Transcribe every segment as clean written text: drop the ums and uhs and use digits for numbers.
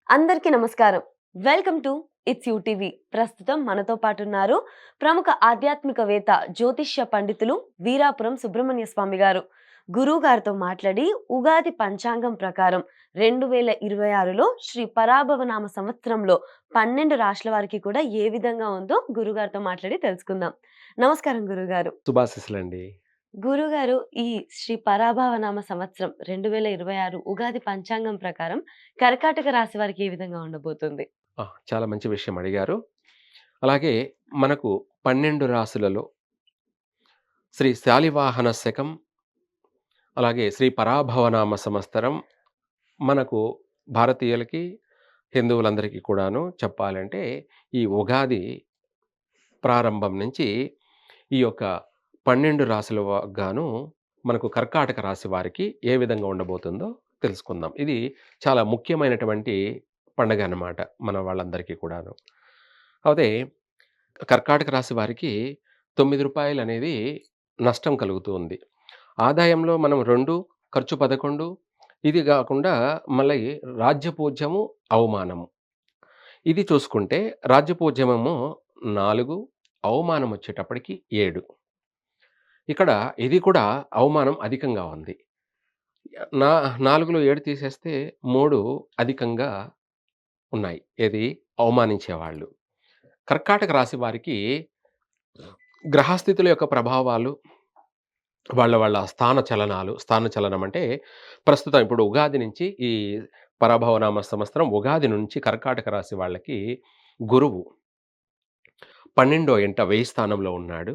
అందరికీ నమస్కారం. Welcome to it's UTV. ప్రస్తుతం మనతో పాటున్నారు ప్రముఖ ఆధ్యాత్మికవేత్త, జ్యోతిష్య పండితులు వీరాపురం సుబ్రహ్మణ్య స్వామి గారు. గురువు గారితో మాట్లాడి ఉగాది పంచాంగం ప్రకారం 2026లో శ్రీ పరాభవనామ సంవత్సరంలో 12 రాశుల వారికి కూడా ఏ విధంగా ఉందో గురుగారితో మాట్లాడి తెలుసుకుందాం. నమస్కారం గురుగారు. శుభాశీస్సులండి. గురుగారు, ఈ శ్రీ పరాభవనామ సంవత్సరం 2026 ఉగాది పంచాంగం ప్రకారం కర్కాటక రాశి వారికి ఏ విధంగా ఉండబోతుంది? చాలా మంచి విషయం అడిగారు. అలాగే మనకు 12 రాసులలో శ్రీ శాలివాహన శకం, అలాగే శ్రీ పరాభవనామ సంవత్సరం మనకు భారతీయులకి, హిందువులందరికీ కూడాను చెప్పాలంటే ఈ ఉగాది ప్రారంభం నుంచి ఈ యొక్క 12 రాసుల గాను మనకు కర్కాటక రాశి వారికి ఏ విధంగా ఉండబోతుందో తెలుసుకుందాం. ఇది చాలా ముఖ్యమైనటువంటి పండగ అన్నమాట మన వాళ్ళందరికీ కూడాను. అయితే కర్కాటక రాశి వారికి రూ. 9 అనేది నష్టం కలుగుతూ ఉంది. ఆదాయంలో మనం 2, ఖర్చు 11, ఇది గాకుండా మళ్ళీ రాజ్యపూజ్యము, అవమానము. ఇది చూసుకుంటే రాజ్యపూజ్యమేమో 4, అవమానం వచ్చేటప్పటికి 7. ఇక్కడ ఇది కూడా అవమానం అధికంగా ఉంది. నా 4లో 7 తీసేస్తే 3 అధికంగా ఉన్నాయి. ఏది? అవమానించేవాళ్ళు. కర్కాటక రాశి వారికి గ్రహస్థితుల యొక్క ప్రభావాలు, వాళ్ళ స్థాన చలనాలు, స్థాన చలనం అంటే ప్రస్తుతం ఇప్పుడు ఉగాది నుంచి ఈ పరాభవనామ సంవత్సరం ఉగాది నుంచి కర్కాటక రాశి వాళ్ళకి గురువు 12వ ఇంట వ్యయ స్థానంలో ఉన్నాడు.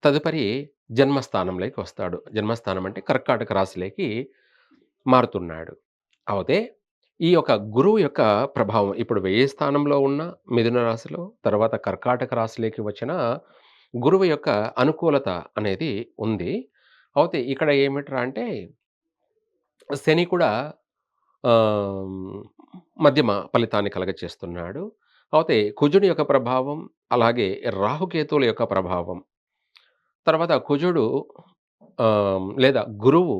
తదుపరి జన్మస్థానంలోకి వస్తాడు. జన్మస్థానం అంటే కర్కాటక రాశిలోకి మారుతున్నాడు. అయితే ఈ యొక్క గురువు యొక్క ప్రభావం ఇప్పుడు వ్యయ స్థానంలో ఉన్న మిథున రాశిలో, తర్వాత కర్కాటక రాశిలోకి వచ్చిన గురువు యొక్క అనుకూలత అనేది ఉంది. అయితే ఇక్కడ ఏమిట్రా అంటే శని కూడా ఆహ్, మధ్యమ ఫలితాన్ని కలగచేస్తున్నాడు. అయితే కుజుని యొక్క ప్రభావం, అలాగే రాహుకేతువుల యొక్క ప్రభావం. తర్వాత కుజుడు లేదా గురువు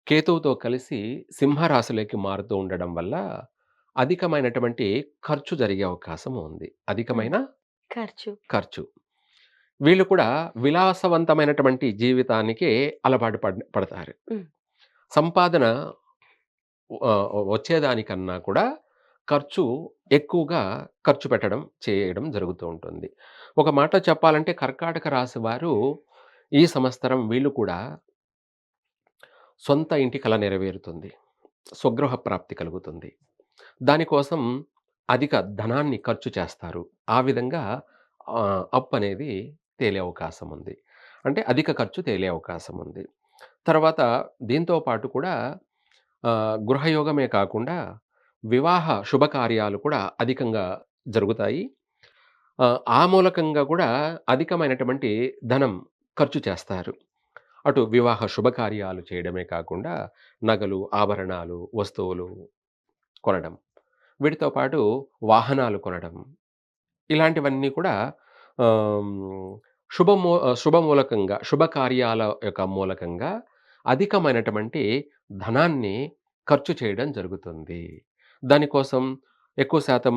కేతువుతో కలిసి సింహరాశిలోకి మారుతూ ఉండడం వల్ల అధికమైనటువంటి ఖర్చు జరిగే అవకాశం ఉంది. హ్మ్. అధికమైన ఖర్చు. ఖర్చు. వీళ్ళు కూడా విలాసవంతమైనటువంటి జీవితానికే అలవాటు పడతారు. హ్మ్. సంపాదన వచ్చేదానికన్నా కూడా ఖర్చు ఎక్కువగా ఖర్చు చేయడం జరుగుతూ ఉంటుంది. ఒక మాట చెప్పాలంటే కర్కాటక రాశి వారు ఈ సంవత్సరం వీళ్ళు కూడా సొంత ఇంటి కల నెరవేరుతుంది. స్వగృహ ప్రాప్తి కలుగుతుంది. దానికోసం అధిక ధనాన్ని ఖర్చు చేస్తారు. ఆ విధంగా అప్పనేది తేలే అవకాశం ఉంది. అంటే అధిక ఖర్చు తేలే అవకాశం ఉంది. తర్వాత దీంతో పాటు కూడా గృహయోగమే కాకుండా వివాహ శుభకార్యాలు కూడా అధికంగా జరుగుతాయి. ఆ మూలకంగా కూడా అధికమైనటువంటి ధనం ఖర్చు చేస్తారు. అటు వివాహ శుభకార్యాలు చేయడమే కాకుండా నగలు, ఆభరణాలు, వస్తువులు కొనడం. వీటితో పాటు వాహనాలు కొనడం. ఇలాంటివన్నీ కూడా ఆహ్, శుభమూలకంగా శుభకార్యాల యొక్క మూలకంగా అధికమైనటువంటి ధనాన్ని ఖర్చు చేయడం జరుగుతుంది. దానికోసం ఎక్కువ శాతం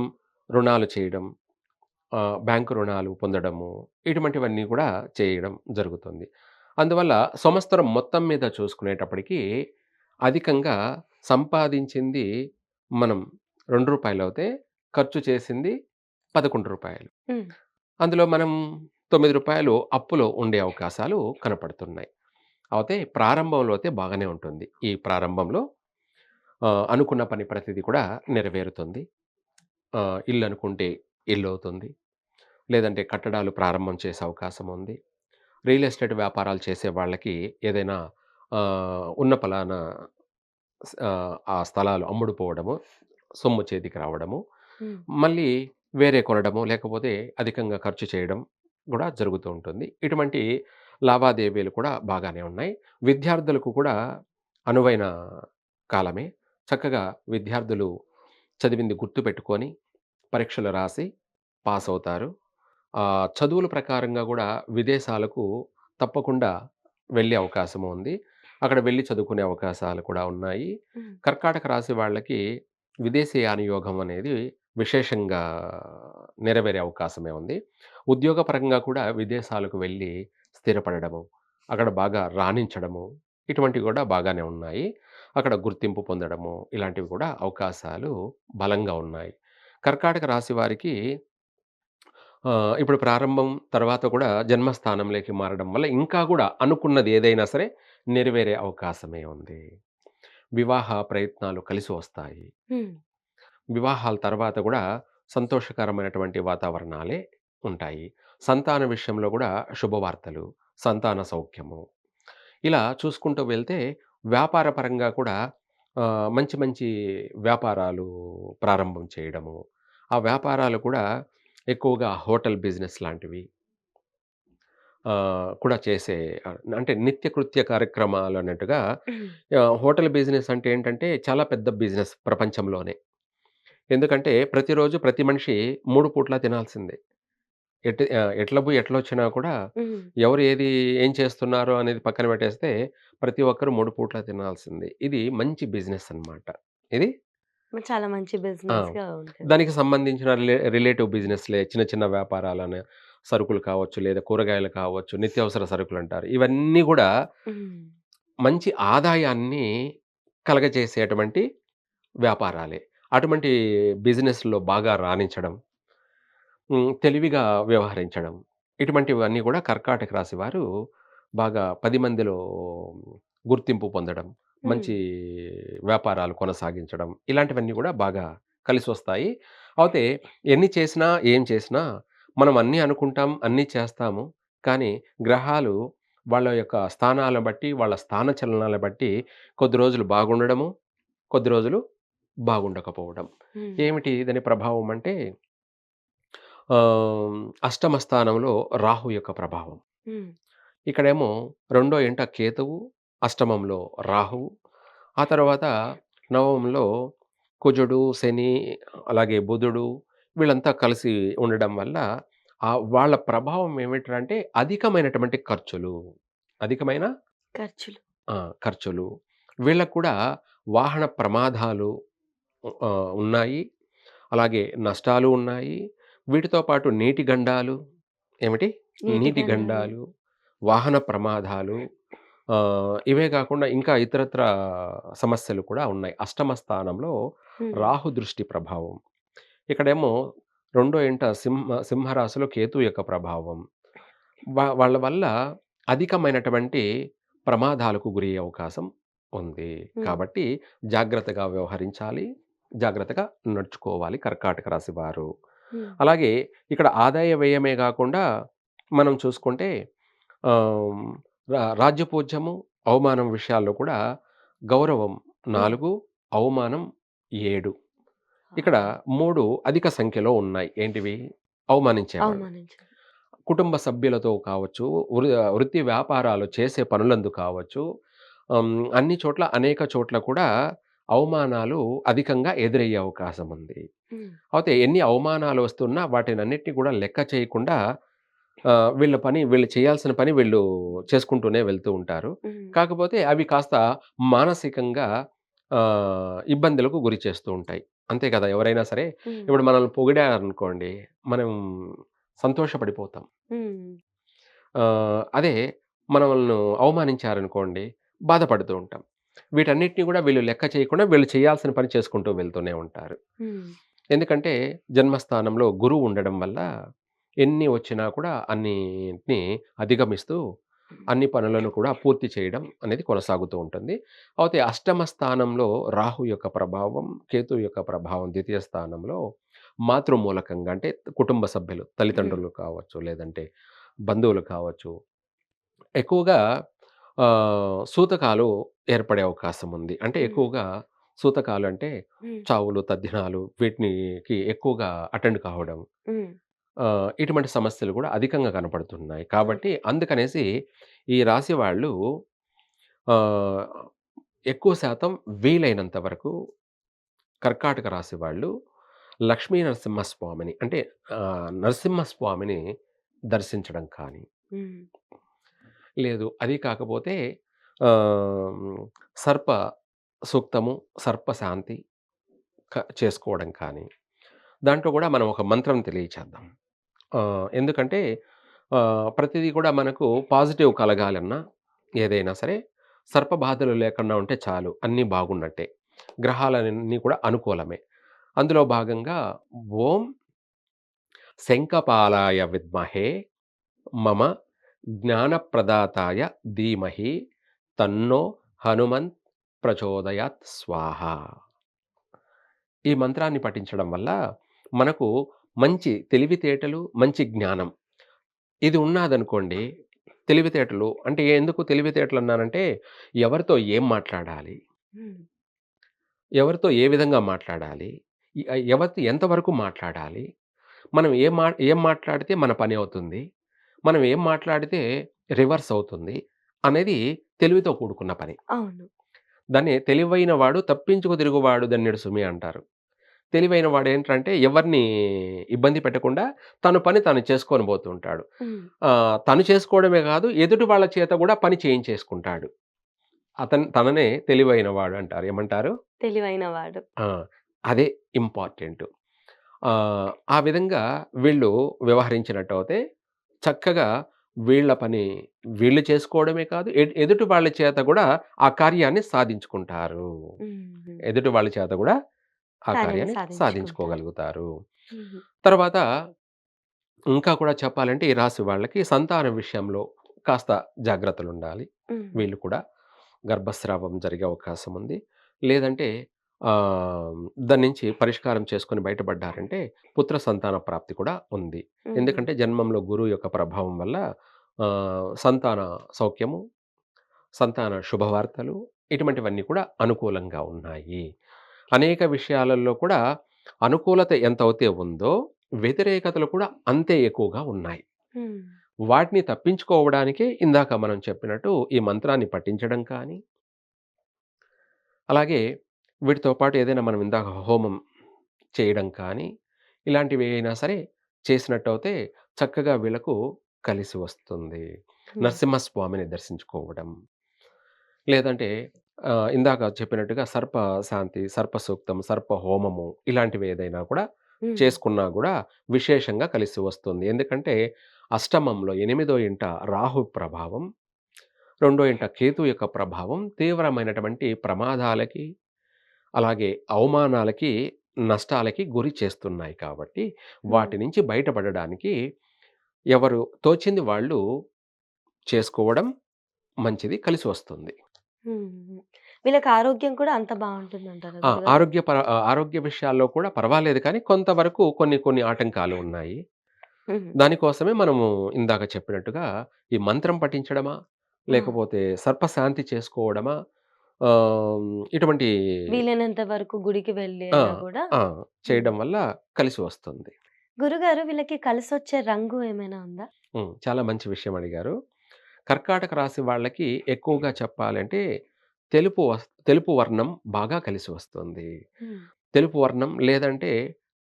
రుణాలు చేయడం, బ్యాంకు రుణాలు పొందడము, ఇటువంటివన్నీ కూడా చేయడం జరుగుతుంది. అందువల్ల సంవత్సరం మొత్తం మీద చూసుకునేటప్పటికి అధికంగా సంపాదించింది మనం రూ. 2 అవుతే ఖర్చు చేసింది రూ. 11. హ్మ్. అందులో మనం రూ. 9 అప్పులో ఉండే అవకాశాలు కనపడుతున్నాయి. అయితే ప్రారంభంలో అయితే బాగానే ఉంటుంది. ఈ ప్రారంభంలో అనుకున్న పని ప్రతిది కూడా నెరవేరుతుంది. ఇల్లు అనుకుంటే ఇల్లవుతుంది. లేదంటే కట్టడాలు ప్రారంభం చేసే అవకాశం ఉంది. రియల్ ఎస్టేట్ వ్యాపారాలు చేసే వాళ్ళకి ఏదైనా ఉన్న పలానా ఆ స్థలాలు అమ్ముడుపోవడము, సొమ్ము చేతికి రావడము, హ్మ్. మళ్ళీ వేరే కొనడము, లేకపోతే అధికంగా ఖర్చు చేయడం గూడా జరుగుతూ ఉంటుంది. ఇటువంటి లావాదేవీలు కూడా బాగానే ఉన్నాయి. విద్యార్థులకు కూడా అనువైన కాలమే. చక్కగా విద్యార్థులు చదివింది గుర్తుపెట్టుకొని, పరీక్షలు రాసి పాసవుతారు. చదువుల ప్రకారంగా గూడా విదేశాలకు తప్పకుండా వెళ్ళే అవకాశం ఉంది. అక్కడ వెళ్లి చదువుకునే అవకాశాలు కూడా ఉన్నాయి. హ్మ్. కర్కాటక రాశి వాళ్ళకి విదేశీయాన యోగం అనేది విశేషంగా నెరవేరే అవకాశమే ఉంది. ఉద్యోగపరంగా కూడా విదేశాలకు వెళ్ళి స్థిరపడడము, అక్కడ బాగా రాణించడము, ఇటువంటివి కూడా బాగానే ఉన్నాయి. అక్కడ గుర్తింపు పొందడము, ఇలాంటివి కూడా అవకాశాలు బలంగా ఉన్నాయి. కర్కాటక రాశి వారికి ఇప్పుడు ప్రారంభం తర్వాత కూడా జన్మస్థానంలోకి మారడం వల్ల ఇంకా గూడా అనుకున్నది ఏదైనా సరే నెరవేరే అవకాశమే ఉంది. వివాహ ప్రయత్నాలు కలిసి వస్తాయి. హ్మ్. వివాహాల తర్వాత గూడా సంతోషకరమైనటువంటి వాతావరణాలే ఉంటాయి. సంతాన విషయంలో గూడా శుభవార్తలు, సంతాన సౌఖ్యము. ఇలా చూసుకుంటూ వెళ్తే వ్యాపార పరంగా కూడా మంచి మంచి వ్యాపారాలు ప్రారంభం చేయడము. ఆ వ్యాపారాలు కూడా ఎక్కువగా హోటల్ బిజినెస్ లాంటివి కూడా చేసే అంటే నిత్యకృత్య కార్యక్రమాలన్నట్టుగా హ్మ్. హోటల్ బిజినెస్ అంటే ఏంటంటే చాలా పెద్ద బిజినెస్ ప్రపంచంలోనే. ఎందుకంటే ప్రతిరోజు ప్రతి మనిషి 3 పూట్ల తినాల్సిందే. ఎట్ల బోయి ఎట్లొచ్చినా కూడా హ్మ్. ఎవరు ఏం చేస్తున్నారో అనేది పక్కన పెట్టేస్తే ప్రతి ఒక్కరు 3 పూట్ల తినాల్సిందే. ఇది మంచి బిజినెస్ అన్నమాట. ఇది చాలా మంచి ఆ! బిజినెస్‌గా ఉంటుంది. దానికి సంబంధించిన రిలేటివ్ బిజినెస్‌లే చిన్న చిన్న వ్యాపారాలని సరుకులు కావచ్చు, లేదా కూరగాయలు కావచ్చు, నిత్యావసర సరుకులంటారు. ఇవన్నీ గూడా హ్మ్. మంచి ఆదాయాన్ని కలగజేసేటువంటి వ్యాపారాలే. అటువంటి బిజినెస్‌లో బాగా రాణించడం, తెలివిగా వ్యవహరించడం, ఇటువంటివన్నీ గూడా కర్కాటక రాశి వారు బాగా 10 మందిలో గుర్తింపు పొందడం, హ్మ్. మంచి వ్యాపారాలు కొనసాగించడం, ఇలాంటివన్నీ గూడా బాగా కలిసొస్తాయి. అయితే ఎన్ని చేసినా, ఏం చేసినా మనం అన్నీ అనుకుంటాం, అన్నీ చేస్తాము. కానీ గ్రహాలు వాళ్ళ యొక్క స్థానాలను బట్టి, వాళ్ళ స్థాన చలనాలను బట్టి కొద్ది రోజులు బాగుండడము, కొద్ది రోజులు బాగుండకపోవడం. హ్మ్. ఏమిటి దాని ప్రభావం అంటే ఆహ్, అష్టమ స్థానంలో రాహు యొక్క ప్రభావం. హ్మ్. ఇక్కడేమో రెండో ఇంట కేతువు, అష్టమంలో రాహువు, ఆ తర్వాత నవమంలో కుజుడు, శని, అలాగే బుధుడు వీళ్ళంతా కలిసి ఉండడం వల్ల వాళ్ళ ప్రభావం ఏమిటంటే అధికమైనటువంటి ఖర్చులు. అధికమైన ఖర్చులు. ఆ! ఖర్చులు. వీళ్ళకి కూడా వాహన ప్రమాదాలు ఉన్నాయి. అలాగే నష్టాలు ఉన్నాయి. వీటితో పాటు నీటి గండాలు ఏమిటి? నీటి నీటి గండాలు. గండాలు, వాహన ప్రమాదాలు ఇవే కాకుండా ఇంకా ఇతరత్రా సమస్యలు కూడా ఉన్నాయి. అష్టమ స్థానంలో హ్మ్. రాహు దృష్టి ప్రభావం. ఇక్కడేమో రెండో ఇంట సింహరాశిలో కేతు యొక్క ప్రభావం. వాళ్ళ వల్ల అధికమైనటువంటి ప్రమాదాలకు గురయ్యే అవకాశం ఉంది. హ్మ్. కాబట్టి జాగ్రత్తగా వ్యవహరించాలి. జాగ్రత్తగా నడుచుకోవాలి కర్కాటక రాశి వారు. హ్మ్. అలాగే ఇక్కడ ఆదాయ వ్యయమే గాకుండా మనం చూసుకుంటే ఆహ్, రాజ్యపూజ్యము, అవమానం విషయాల్లో కూడా గౌరవం హ్మ్. 4, అవమానం 7. ఇక్కడ ఆహా! 3 అధిక సంఖ్యలో ఉన్నాయి. ఏంటివి? అవమానించేవాళ్ళు. అవమానించారు. కుటుంబ సభ్యులతో కావచ్చు, వృత్తి వ్యాపారాలు చేసే పనులందు కావచ్చు, అన్ని చోట్ల అనేక చోట్ల కూడా అవమానాలు అధికంగా ఎదురయ్యే అవకాశం ఉంది. హ్మ్. అయితే ఎన్ని అవమానాలు వస్తున్నా వాటినన్నిటిని కూడా లెక్క చేయకుండా వీళ్ళు చేయాల్సిన పని వీళ్ళు చేసుకుంటూనే వెళ్తూ ఉంటారు. హ్మ్. కాకపోతే అవి కాస్త మానసికంగా ఇబ్బందులకు గురి చేస్తూ ఉంటాయి. అంతే కదా! ఎవరైనా సరే హ్మ్. ఇప్పుడు మనల్ని పొగిడారనుకోండి, మనం సంతోషపడిపోతాం. హ్మ్. అదే మనల్ని అవమానించారనుకోండి, బాధపడుతూ ఉంటాం. వీటన్నిటిని గూడా వీళ్ళు లెక్క చేయకుండా వీళ్ళు చేయాల్సిన పని చేసుకుంటూ వెళ్తూనే ఉంటారు. హ్మ్. ఎందుకంటే జన్మస్థానంలో గురువు ఉండడం వల్ల ఎన్ని వచ్చినా కూడా అన్నిటిని అధిగమిస్తూ అన్ని పనులను కూడా పూర్తి చేయడం అనేది కొనసాగుతూ ఉంటుంది. అయితే అష్టమ స్థానంలో రాహు యొక్క ప్రభావం, కేతు యొక్క ప్రభావం ద్వితీయ స్థానంలో మాతృమూలకంగా అంటే కుటుంబ సభ్యులు, హ్మ్. తల్లిదండ్రులు కావచ్చు, లేదంటే బంధువులు కావచ్చు, ఎక్కువగా సూతకాలు ఏర్పడే అవకాశం ఉంది. అంటే హ్మ్. ఎక్కువగా సూతకాలు అంటే హ్మ్. చావులు, తద్దినాలు వీటికి ఎక్కువగా అటెండ్ కావడం. హ్మ్. ఇటువంటి సమస్యలు కూడా అధికంగా కనపడుతున్నాయి. కాబట్టి ఓకే. అందుకనేసి ఈ రాశి వాళ్ళు ఆహ్, ఎక్కువ శాతం వీలైనంత వరకు కర్కాటక రాశి వాళ్ళు లక్ష్మీ నరసింహస్వామిని అంటే నరసింహస్వామిని దర్శించడం కానీ, హ్మ్. లేదు అది కాకపోతే ఆహ్, సర్ప సూక్తము, సర్ప శాంతి చేసుకోవడం కానీ, దాంట్లో గూడా మనం ఒక మంత్రం తెలియచేద్దాం. ఎందుకంటే ప్రతిదీ కూడా మనకు పాజిటివ్ కలగాలన్నా ఏదైనా సరే సర్పబాధలు లేకుండా ఉంటే చాలు. అన్నీ బాగున్నట్టే. గ్రహాలన్నీ కూడా అనుకూలమే. అందులో భాగంగా ఓం శంఖపాలాయ విద్మహే మమ జ్ఞానప్రదాతాయ ధీమహి తన్నో హనుమంత్ ప్రచోదయాత్ స్వాహ. ఈ మంత్రాన్ని పఠించడం వల్ల మనకు మంచి తెలివితేటలు, మంచి జ్ఞానం ఇది ఉన్నాదనుకోండి. తెలివితేటలు అంటే ఎందుకు తెలివితేటలన్నానంటే, ఎవరితో ఏం మాట్లాడాలి? హ్మ్. ఎవరితో ఏ విధంగా మాట్లాడాలి? ఎవరితో ఎంతవరకు మాట్లాడాలి? మనం ఏం మాట్లాడితే మన పని అవుతుంది? మనం ఏం మాట్లాడితే రివర్స్ అవుతుంది? అనేది తెలివితో కూడుకున్న పని. అవును. దాన్ని తెలివైన వాడు తప్పించుకు తిరుగువాడు దన్నెడు సుమి అంటారు. తెలివైన వాడేంటంటే ఎవరిని ఇబ్బంది పెట్టకుండా తన పని తను చేసుకొని పోతూ ఉంటాడు. హ్మ్. తను చేసుకోవడమే కాదు ఎదుటి వాళ్ళ చేత కూడా పని చేయించేసుకుంటాడు. తననే తెలివైన వాడు అంటారు. ఏమంటారు? తెలివైన వాడు. ఆ! అదే ఇంపార్టెంటు. ఆ విధంగా వీళ్ళు వ్యవహరించినట్టయితే చక్కగా వీళ్ళ పని వీళ్ళు చేసుకోవడమే కాదు ఎదుటి వాళ్ళ చేత కూడా ఆ కార్యాన్ని సాధించుకుంటారు. హుహు. ఎదుటి వాళ్ళ చేత కూడా ఆ కార్యాన్ని కార్యాన్ని సాధించుకుంటారు. సాధించుకోగలుగుతారు. హుహు. తర్వాత ఇంకా కూడా చెప్పాలంటే ఈ రాశి వాళ్ళకి సంతానం విషయంలో కాస్త జాగ్రత్తలుండాలి. హుహు. వీళ్ళు కూడా గర్భస్రావం జరిగే అవకాశం ఉంది. లేదంటే ఆహ్, దాని నుంచి పరిష్కారం చేసుకొని బయటపడ్డారంటే పుత్ర సంతాన ప్రాప్తి కూడా ఉంది. హుహు. ఎందుకంటే జన్మంలో గురువు యొక్క ప్రభావం వల్ల సంతాన సౌఖ్యము, సంతాన శుభవార్తలు ఇటువంటివన్నీ కూడా అనుకూలంగా ఉన్నాయి. అనేక విషయాలలో కూడా అనుకూలత ఎంతైతే ఉందో, వ్యతిరేకతలు కూడా అంతే ఎక్కువగా ఉన్నాయి. హ్మ్. వాటిని తప్పించుకోవడానికే ఇందాక మనం చెప్పినట్టు ఈ మంత్రాన్ని పఠించడం కానీ, అలాగే వీటితో పాటు ఏదైనా మనం ఇందాక హోమం చేయడం కానీ, ఇలాంటివి అయినా సరే చేసినట్టయితే చక్కగా వీళ్ళకు కలిసి వస్తుంది. హ్మ్. నరసింహస్వామిని దర్శించుకోవడం. లేదంటే ఇందాక చెప్పినట్టుగా సర్ప శాంతి, సర్ప సూక్తం, సర్ప హోమము ఇలాంటివి ఏదైనా కూడా హ్మ్. చేసుకున్నా గూడా విశేషంగా కలిసి వస్తుంది. ఎందుకంటే అష్టమంలో ఎనిమిదో ఇంట రాహు ప్రభావం, రెండో ఇంట కేతు యొక్క ప్రభావం తీవ్రమైనటువంటి ప్రమాదాలకి, అలాగే అవమానాలకి, నష్టాలకి గురి చేస్తున్నాయి కాబట్టి హ్మ్. వాటి నుంచి బయటపడడానికి ఎవరు తోచింది వాళ్ళు చేసుకోవడం మంచిది. కలిసి వస్తుంది. హ్మ్. వీళ్ళకి ఆరోగ్యం కూడా అంత బావుంటుందంటారా గురుగారు? ఆరోగ్య విషయాల్లో కూడా పర్వాలేదు కానీ, కొంతవరకు కొన్ని కొన్ని ఆటంకాలు ఉన్నాయి. హుహు. దానికోసమే మనము ఇందాక చెప్పినట్టుగా ఈ మంత్రం పఠించడమా? ఆ! లేకపోతే సర్పశాంతి చేసుకోవడమా? ఇటువంటి వీలైనంత వరకు గుడికి వెళ్లి ఆ! అయినా గూడా ఆ! హ్మ్. చేయడం వల్ల కలిసి వస్తుంది. గురుగారు వీళ్ళకి కలిసొచ్చే రంగు ఏమైనా ఉందా? చాలా మంచి విషయం అడిగారు. కర్కాటక రాశి వాళ్ళకి ఎక్కువగా చెప్పాలంటే తెలుపు వర్ణం బాగా కలిసి వస్తుంది. హ్మ్. తెలుపు వర్ణం లేదంటే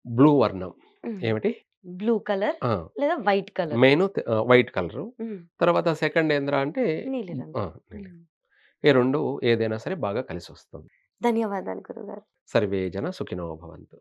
బ్లూ వర్ణం. హ్మ్. ఏమిటి? బ్లూ కలర్ ఆ! లేదా వైట్ కలర్. White colour. హ్మ్. తర్వాత సెకండ్ ఏందిరా అంటే నీలిరంగు. నీలం. హ్మ్. ఈ 2 ఏదైనా సరే బాగా కలిసొస్తుంది. ధన్యవాదాలు గురుగారు. సర్వే జన సుఖినో భవంతు.